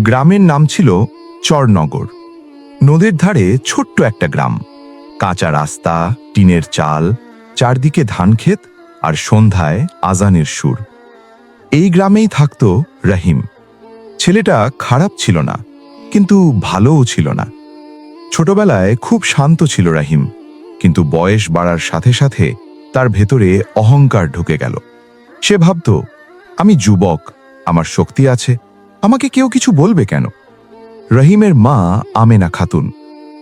গ্রামের নাম ছিল চরনগর। নদীর ধারে ছোট্ট একটা গ্রাম, কাঁচা রাস্তা, টিনের চাল, চারদিকে ধানক্ষেত আর সন্ধ্যায় আজানের সুর। এই গ্রামেই থাকত রহিম। ছেলেটা খারাপ ছিল না, কিন্তু ভালোও ছিল না। ছোটবেলায় খুব শান্ত ছিল রহিম, কিন্তু বয়স বাড়ার সাথে সাথে তার ভেতরে অহংকার ঢুকে গেল। সে ভাবত, আমি যুবক, আমার শক্তি আছে, আমাকে কেউ কিছু বলবে কেন? রহিমের মা আমেনা খাতুন,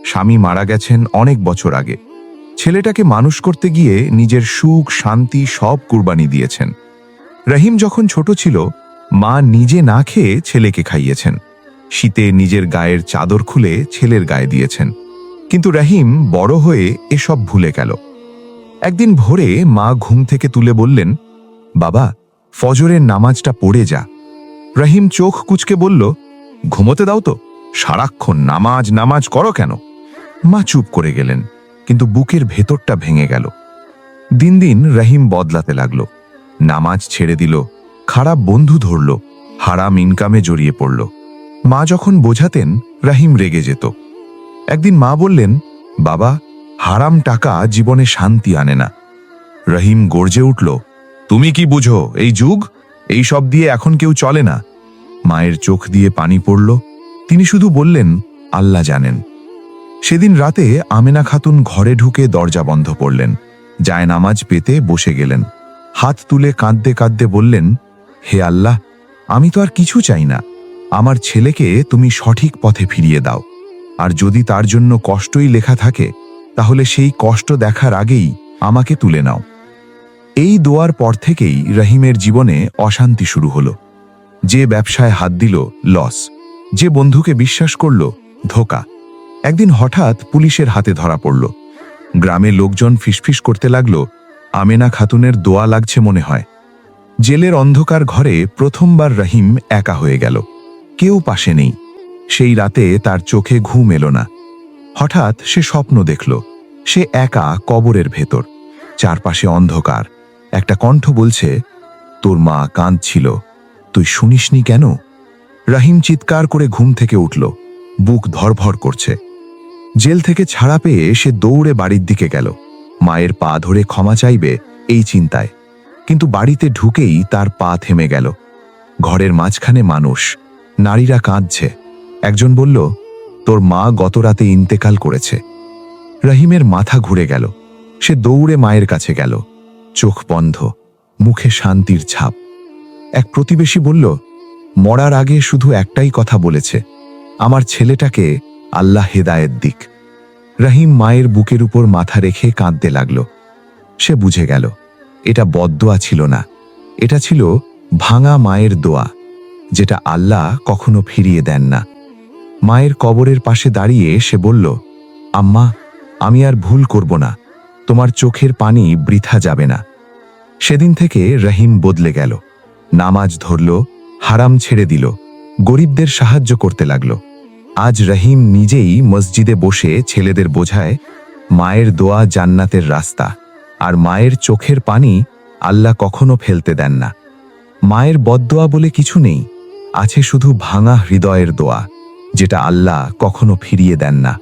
স্বামী মারা গেছেন অনেক বছর আগে। ছেলেটাকে মানুষ করতে গিয়ে নিজের সুখ শান্তি সব কুরবানি দিয়েছেন। রহিম যখন ছোট ছিল, মা নিজে না খেয়ে ছেলেকে খাইয়েছেন। শীতে নিজের গায়ের চাদর খুলে ছেলের গায়ে দিয়েছেন। কিন্তু রহিম বড় হয়ে এসব ভুলে গেল। একদিন ভোরে মা ঘুম থেকে তুলে বললেন, বাবা, ফজরের নামাজটা পড়ে যা। রহিম চোখ কুঁচকে বলল, ঘুমোতে দাও তো, সারাক্ষণ নামাজ নামাজ করো কেন? মা চুপ করে গেলেন, কিন্তু বুকের ভেতরটা ভেঙে গেল। দিন দিন রহিম বদলাতে লাগল। নামাজ ছেড়ে দিল, খারাপ বন্ধু ধরল, হারাম ইনকামে জড়িয়ে পড়ল। মা যখন বোঝাতেন, রহিম রেগে যেত। একদিন মা বললেন, বাবা, হারাম টাকা জীবনে শান্তি আনে না। রহিম গর্জে উঠল, তুমি কি বুঝো এই যুগ? এই সব দিয়ে এখন কেউ চলে না। মায়ের চোখ দিয়ে পানি পড়ল। তিনি শুধু বললেন, আল্লাহ জানেন। সেদিন রাতে আমেনা খাতুন ঘরে ঢুকে দরজা বন্ধ করলেন, জায়নামাজ পেতে বসে গেলেন। হাত তুলে কাঁদতে কাঁদতে বললেন, হে আল্লাহ, আমি তো আর কিছু চাই না, আমার ছেলেকে তুমি সঠিক পথে ফিরিয়ে দাও। আর যদি তার জন্য কষ্টই লেখা থাকে, তাহলে সেই কষ্ট দেখার আগেই আমাকে তুলে নাও। এই দোয়ার পর থেকেই রহিমের জীবনে অশান্তি শুরু হলো। যে ব্যবসায় হাত দিল, লস। যে বন্ধুকে বিশ্বাস করল, ধোঁকা। একদিন হঠাৎ পুলিশের হাতে ধরা পড়ল। গ্রামে লোকজন ফিসফিস করতে লাগল, আমেনা খাতুনের দোয়া লাগছে মনে হয়। জেলের অন্ধকার ঘরে প্রথমবার রহিম একা হয়ে গেল। কেউ পাশে নেই। সেই রাতে তার চোখে ঘুম এলো না। হঠাৎ সে স্বপ্ন দেখল, সে একা কবরের ভেতর, চারপাশে অন্ধকার। একটা কণ্ঠ বলছে, তোর মা কাঁদছিল, তুই শুনিসনি কেন? রহিম চিৎকার করে ঘুম থেকে উঠল, বুক ধরভর করছে। জেল থেকে ছাড়া পেয়ে সে দৌড়ে বাড়ির দিকে গেল, মায়ের পা ধরে ক্ষমা চাইবে এই চিন্তায়। কিন্তু বাড়িতে ঢুকেই তার পা থেমে গেল। ঘরের মাঝখানে মানুষ, নারীরা কাঁদছে। একজন বলল, তোর মা গত রাতে ইন্তেকাল করেছে। রহিমের মাথা ঘুরে গেল। সে দৌড়ে মায়ের কাছে গেল, চোখ বন্ধ, মুখে শান্তির ছাপ। এক প্রতিবেশী বলল, মরার আগে শুধু একটাই কথা বলেছে, আমার ছেলেটাকে আল্লাহ হেদায়েত দিক। রহিম মায়ের বুকের উপর মাথা রেখে কাঁদতে লাগল। সে বুঝে গেল, এটা বদদোয়া ছিল না, এটা ছিল ভাঙা মায়ের দোয়া, যেটা আল্লাহ কখনো ফিরিয়ে দেন না। মায়ের কবরের পাশে দাঁড়িয়ে সে বলল, আম্মা, আমি আর ভুল করব না, তোমার চোখের পানি বৃথা যাবে না। সেদিন থেকে রহিম বদলে গেল। নামাজ ধরল, হারাম ছেড়ে দিল, গরিবদের সাহায্য করতে লাগল। আজ রহিম নিজেই মসজিদে বসে ছেলেদের বোঝায়, মায়ের দোয়া জান্নাতের রাস্তা, আর মায়ের চোখের পানি আল্লাহ কখনো ফেলতে দেন না। মায়ের বদদোয়া বলে কিছু নেই, আছে শুধু ভাঙা হৃদয়ের দোয়া, যেটা আল্লাহ কখনো ফিরিয়ে দেন না।